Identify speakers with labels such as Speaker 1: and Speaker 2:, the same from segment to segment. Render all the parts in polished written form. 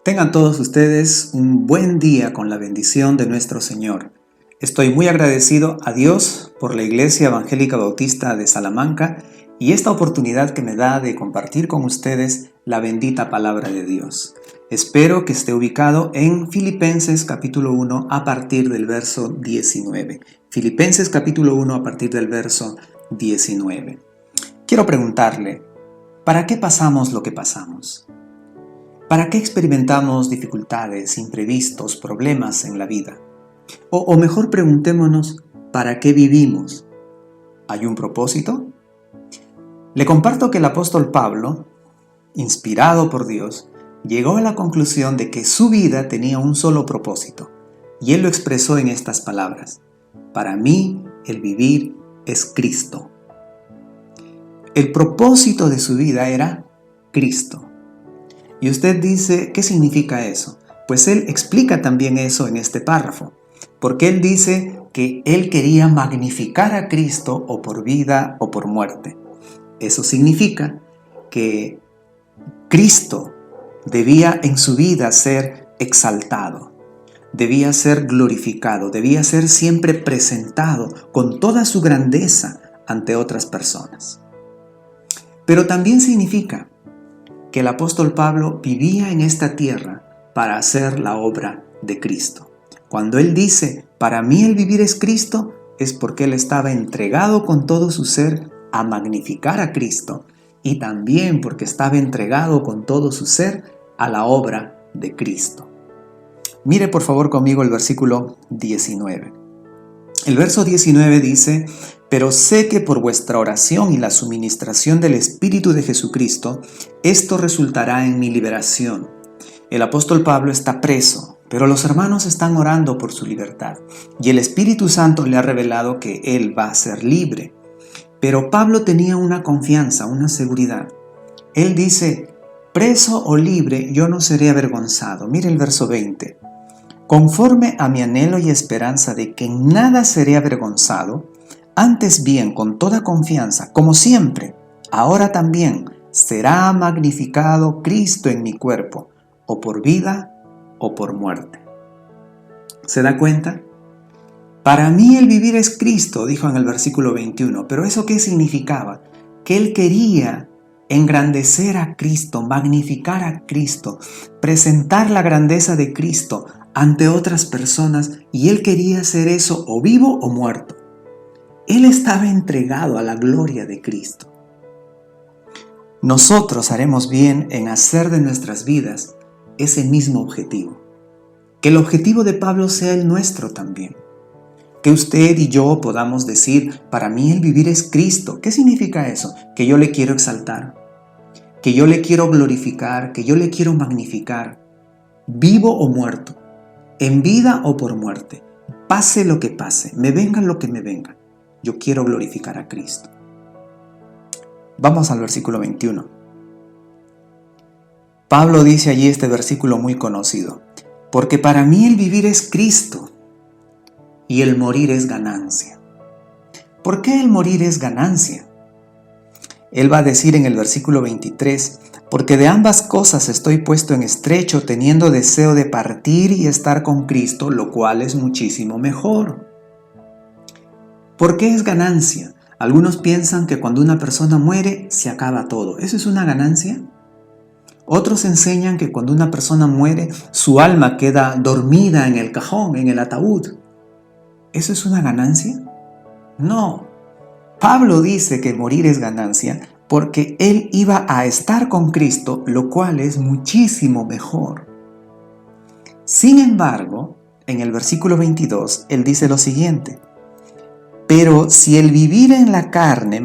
Speaker 1: Tengan todos ustedes un buen día con la bendición de nuestro Señor. Estoy muy agradecido a Dios por la Iglesia Evangélica Bautista de Salamanca y esta oportunidad que me da de compartir con ustedes la bendita palabra de Dios. Espero que esté ubicado en Filipenses capítulo 1 a partir del verso 19. Filipenses capítulo 1 a partir del verso 19. Quiero preguntarle, ¿para qué pasamos lo que pasamos? ¿Para qué experimentamos dificultades, imprevistos, problemas en la vida? O mejor preguntémonos, ¿para qué vivimos? ¿Hay un propósito? Le comparto que el apóstol Pablo, inspirado por Dios, llegó a la conclusión de que su vida tenía un solo propósito, y él lo expresó en estas palabras: para mí el vivir es Cristo. El propósito de su vida era Cristo. Y usted dice, ¿qué significa eso? Pues él explica también eso en este párrafo, porque él dice que él quería magnificar a Cristo o por vida o por muerte. Eso significa que Cristo debía en su vida ser exaltado, debía ser glorificado, debía ser siempre presentado con toda su grandeza ante otras personas. Pero también significa que el apóstol Pablo vivía en esta tierra para hacer la obra de Cristo. Cuando él dice, para mí el vivir es Cristo, es porque él estaba entregado con todo su ser a magnificar a Cristo y también porque estaba entregado con todo su ser a la obra de Cristo. Mire por favor conmigo el versículo 19. El verso 19 dice: pero sé que por vuestra oración y la suministración del Espíritu de Jesucristo, esto resultará en mi liberación. El apóstol Pablo está preso, pero los hermanos están orando por su libertad, y el Espíritu Santo le ha revelado que él va a ser libre. Pero Pablo tenía una confianza, una seguridad. Él dice, preso o libre, yo no seré avergonzado. Mire el verso 20. Conforme a mi anhelo y esperanza de que en nada seré avergonzado, antes bien, con toda confianza, como siempre, ahora también será magnificado Cristo en mi cuerpo, o por vida o por muerte. ¿Se da cuenta? Para mí el vivir es Cristo, dijo en el versículo 21, pero ¿eso qué significaba? Que él quería engrandecer a Cristo, magnificar a Cristo, presentar la grandeza de Cristo ante otras personas, y él quería hacer eso o vivo o muerto. Él estaba entregado a la gloria de Cristo. Nosotros haremos bien en hacer de nuestras vidas ese mismo objetivo. Que el objetivo de Pablo sea el nuestro también. Que usted y yo podamos decir, para mí el vivir es Cristo. ¿Qué significa eso? Que yo le quiero exaltar, que yo le quiero glorificar, que yo le quiero magnificar, vivo o muerto, en vida o por muerte, pase lo que pase, me venga lo que me venga. Yo quiero glorificar a Cristo. Vamos al versículo 21. Pablo dice allí este versículo muy conocido: porque para mí el vivir es Cristo y el morir es ganancia. ¿Por qué el morir es ganancia? Él va a decir en el versículo 23, porque de ambas cosas estoy puesto en estrecho, teniendo deseo de partir y estar con Cristo, lo cual es muchísimo mejor. ¿Por qué es ganancia? Algunos piensan que cuando una persona muere se acaba todo. ¿Eso es una ganancia? Otros enseñan que cuando una persona muere su alma queda dormida en el cajón, en el ataúd. ¿Eso es una ganancia? No. Pablo dice que morir es ganancia porque él iba a estar con Cristo, lo cual es muchísimo mejor. Sin embargo, en el versículo 22, él dice lo siguiente: pero si el vivir en la carne,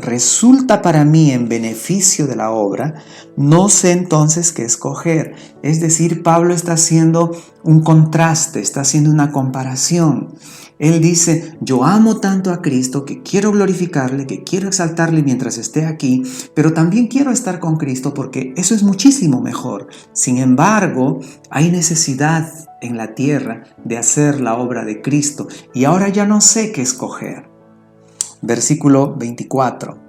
Speaker 1: resulta para mí en beneficio de la obra, no sé entonces qué escoger. Es decir, Pablo está haciendo un contraste, está haciendo una comparación. Él dice, yo amo tanto a Cristo que quiero glorificarle, que quiero exaltarle mientras esté aquí, pero también quiero estar con Cristo porque eso es muchísimo mejor. Sin embargo, hay necesidad en la tierra de hacer la obra de Cristo y ahora ya no sé qué escoger. Versículo 24.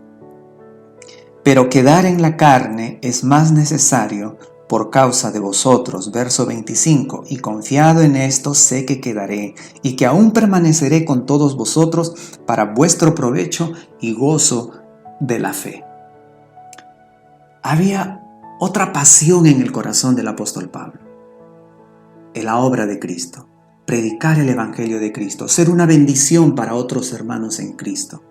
Speaker 1: Pero quedar en la carne es más necesario por causa de vosotros. Verso 25, y confiado en esto sé que quedaré, y que aún permaneceré con todos vosotros para vuestro provecho y gozo de la fe. Había otra pasión en el corazón del apóstol Pablo, en la obra de Cristo, predicar el evangelio de Cristo, ser una bendición para otros hermanos en Cristo.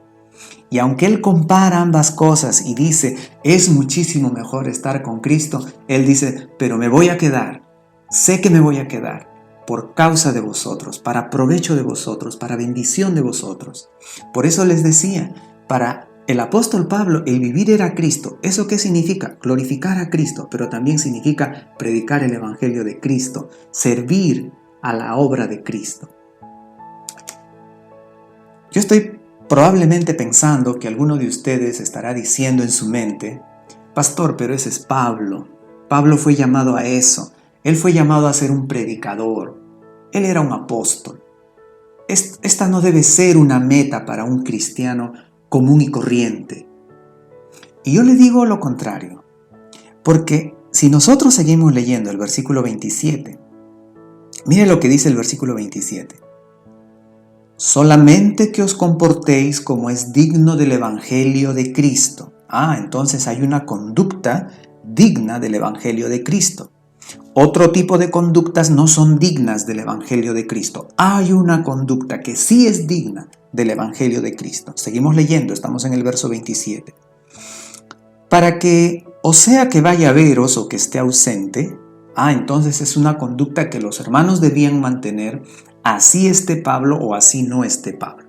Speaker 1: Y aunque él compara ambas cosas y dice, es muchísimo mejor estar con Cristo, él dice, pero me voy a quedar, sé que me voy a quedar por causa de vosotros, para provecho de vosotros, para bendición de vosotros. Por eso les decía, para el apóstol Pablo, el vivir era Cristo. ¿Eso qué significa? Glorificar a Cristo, pero también significa predicar el evangelio de Cristo, servir a la obra de Cristo. Yo estoy probablemente pensando que alguno de ustedes estará diciendo en su mente, pastor, pero ese es Pablo. Pablo fue llamado a eso. Él fue llamado a ser un predicador. Él era un apóstol. Esta no debe ser una meta para un cristiano común y corriente. Y yo le digo lo contrario, porque si nosotros seguimos leyendo el versículo 27, mire lo que dice el versículo 27. Solamente que os comportéis como es digno del evangelio de Cristo. Entonces hay una conducta digna del evangelio de Cristo. Otro tipo de conductas no son dignas del evangelio de Cristo. Hay una conducta que sí es digna del evangelio de Cristo. Seguimos leyendo, estamos en el verso 27. Para que, o sea que vaya a veros o que esté ausente, entonces es una conducta que los hermanos debían mantener, así esté Pablo o así no esté Pablo.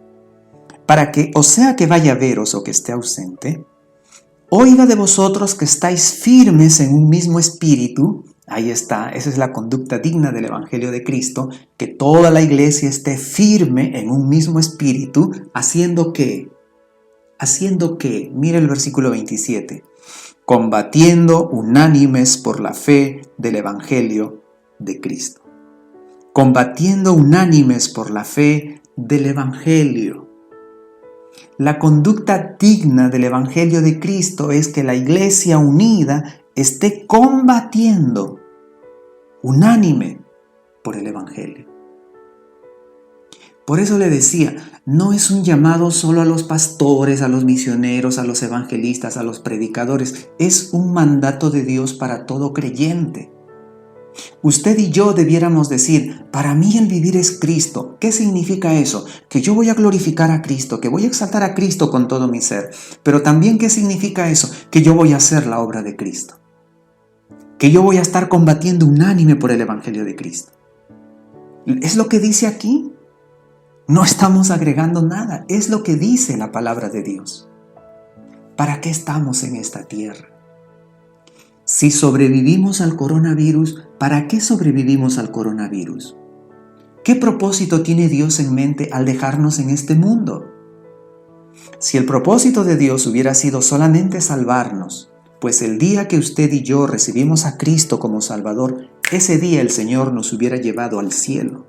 Speaker 1: Para que, o sea que vaya a veros o que esté ausente, oiga de vosotros que estáis firmes en un mismo espíritu. Ahí está, esa es la conducta digna del evangelio de Cristo, que toda la iglesia esté firme en un mismo espíritu, ¿haciendo qué? ¿Haciendo qué? Mira el versículo 27. Combatiendo unánimes por la fe del evangelio de Cristo. Combatiendo unánimes por la fe del evangelio. La conducta digna del evangelio de Cristo es que la iglesia unida esté combatiendo unánime por el evangelio. Por eso le decía, no es un llamado solo a los pastores, a los misioneros, a los evangelistas, a los predicadores. Es un mandato de Dios para todo creyente. Usted y yo debiéramos decir, para mí el vivir es Cristo. ¿Qué significa eso? Que yo voy a glorificar a Cristo, que voy a exaltar a Cristo con todo mi ser. Pero también, ¿qué significa eso? Que yo voy a hacer la obra de Cristo. Que yo voy a estar combatiendo unánime por el evangelio de Cristo. ¿Es lo que dice aquí? No estamos agregando nada, es lo que dice la palabra de Dios. ¿Para qué estamos en esta tierra? Si sobrevivimos al coronavirus, ¿para qué sobrevivimos al coronavirus? ¿Qué propósito tiene Dios en mente al dejarnos en este mundo? Si el propósito de Dios hubiera sido solamente salvarnos, pues el día que usted y yo recibimos a Cristo como Salvador, ese día el Señor nos hubiera llevado al cielo.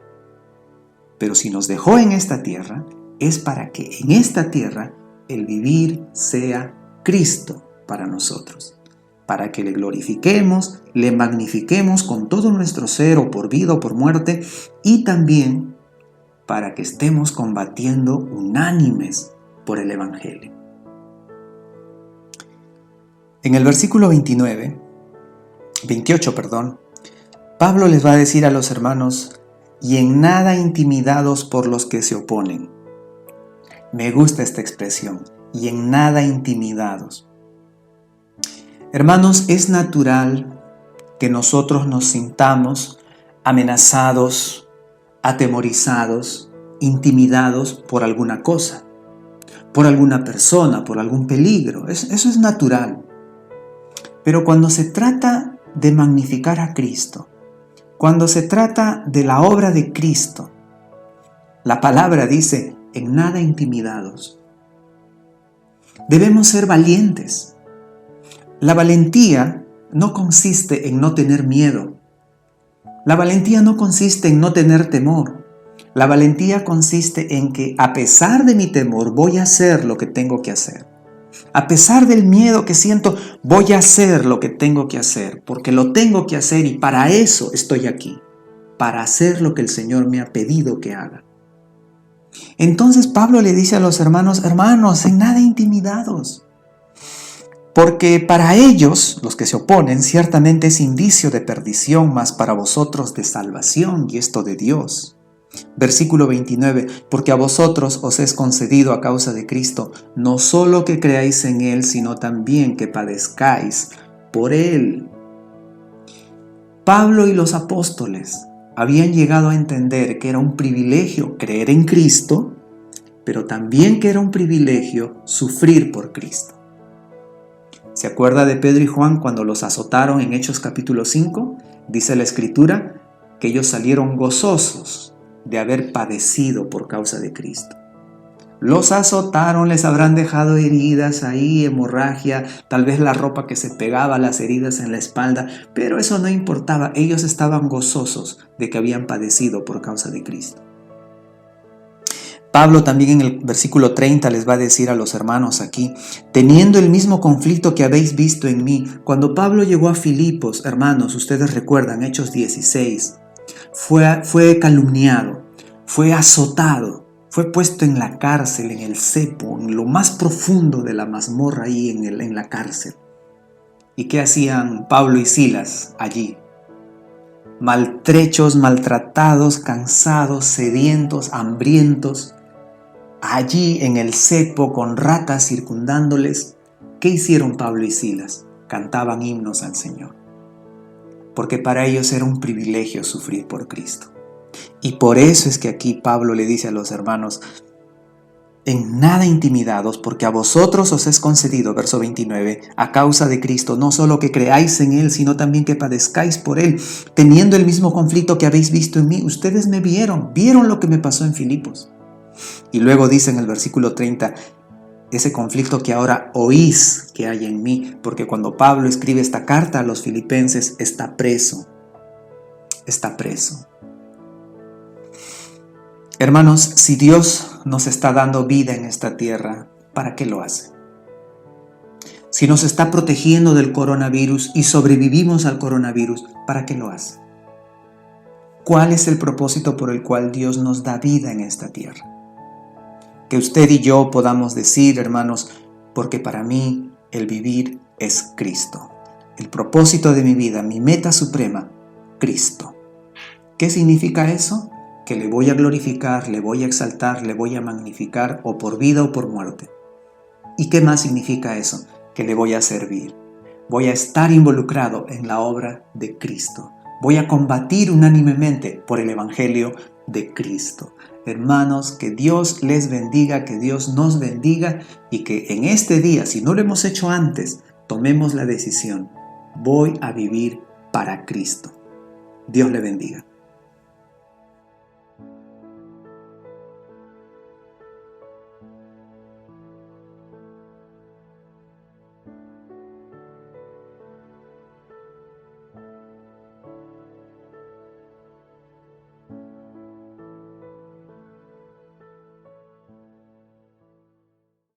Speaker 1: Pero si nos dejó en esta tierra, es para que en esta tierra el vivir sea Cristo para nosotros. Para que le glorifiquemos, le magnifiquemos con todo nuestro ser, o por vida o por muerte, y también para que estemos combatiendo unánimes por el Evangelio. En el versículo 28, Pablo les va a decir a los hermanos, y en nada intimidados por los que se oponen. Me gusta esta expresión, y en nada intimidados. Hermanos, es natural que nosotros nos sintamos amenazados, atemorizados, intimidados por alguna cosa, por alguna persona, por algún peligro. Eso es natural. Pero cuando se trata de magnificar a Cristo, cuando se trata de la obra de Cristo, la palabra dice, en nada intimidados. Debemos ser valientes. La valentía no consiste en no tener miedo. La valentía no consiste en no tener temor. La valentía consiste en que a pesar de mi temor voy a hacer lo que tengo que hacer. A pesar del miedo que siento, voy a hacer lo que tengo que hacer, porque lo tengo que hacer y para eso estoy aquí, para hacer lo que el Señor me ha pedido que haga. Entonces Pablo le dice a los hermanos, hermanos, en nada intimidados, porque para ellos, los que se oponen, ciertamente es indicio de perdición, mas para vosotros de salvación, y esto de Dios. Versículo 29, porque a vosotros os es concedido a causa de Cristo, no solo que creáis en Él, sino también que padezcáis por Él. Pablo y los apóstoles habían llegado a entender que era un privilegio creer en Cristo, pero también que era un privilegio sufrir por Cristo. ¿Se acuerda de Pedro y Juan cuando los azotaron en Hechos capítulo 5? Dice la Escritura que ellos salieron gozosos de haber padecido por causa de Cristo. Los azotaron, les habrán dejado heridas ahí, hemorragia, tal vez la ropa que se pegaba a las heridas en la espalda, pero eso no importaba, ellos estaban gozosos de que habían padecido por causa de Cristo. Pablo también en el versículo 30 les va a decir a los hermanos aquí, teniendo el mismo conflicto que habéis visto en mí. Cuando Pablo llegó a Filipos, hermanos, ustedes recuerdan, Hechos 16, fue calumniado, fue azotado, fue puesto en la cárcel, en el cepo, en lo más profundo de la mazmorra ahí en la cárcel. ¿Y qué hacían Pablo y Silas allí? Maltrechos, maltratados, cansados, sedientos, hambrientos, allí en el cepo con ratas circundándoles. ¿Qué hicieron Pablo y Silas? Cantaban himnos al Señor, porque para ellos era un privilegio sufrir por Cristo. Y por eso es que aquí Pablo le dice a los hermanos, en nada intimidados, porque a vosotros os es concedido, verso 29, a causa de Cristo, no solo que creáis en Él, sino también que padezcáis por Él, teniendo el mismo conflicto que habéis visto en mí. Ustedes me vieron lo que me pasó en Filipos. Y luego dice en el versículo 30, ese conflicto que ahora oís que hay en mí, porque cuando Pablo escribe esta carta a los filipenses, está preso. Hermanos, si Dios nos está dando vida en esta tierra, ¿para qué lo hace? Si nos está protegiendo del coronavirus y sobrevivimos al coronavirus, ¿para qué lo hace? ¿Cuál es el propósito por el cual Dios nos da vida en esta tierra? Que usted y yo podamos decir, hermanos, porque para mí el vivir es Cristo. El propósito de mi vida, mi meta suprema, Cristo. ¿Qué significa eso? Que le voy a glorificar, le voy a exaltar, le voy a magnificar, o por vida o por muerte. ¿Y qué más significa eso? Que le voy a servir. Voy a estar involucrado en la obra de Cristo. Voy a combatir unánimemente por el Evangelio de Cristo. Hermanos, que Dios les bendiga, que Dios nos bendiga y que en este día, si no lo hemos hecho antes, tomemos la decisión. Voy a vivir para Cristo. Dios le bendiga.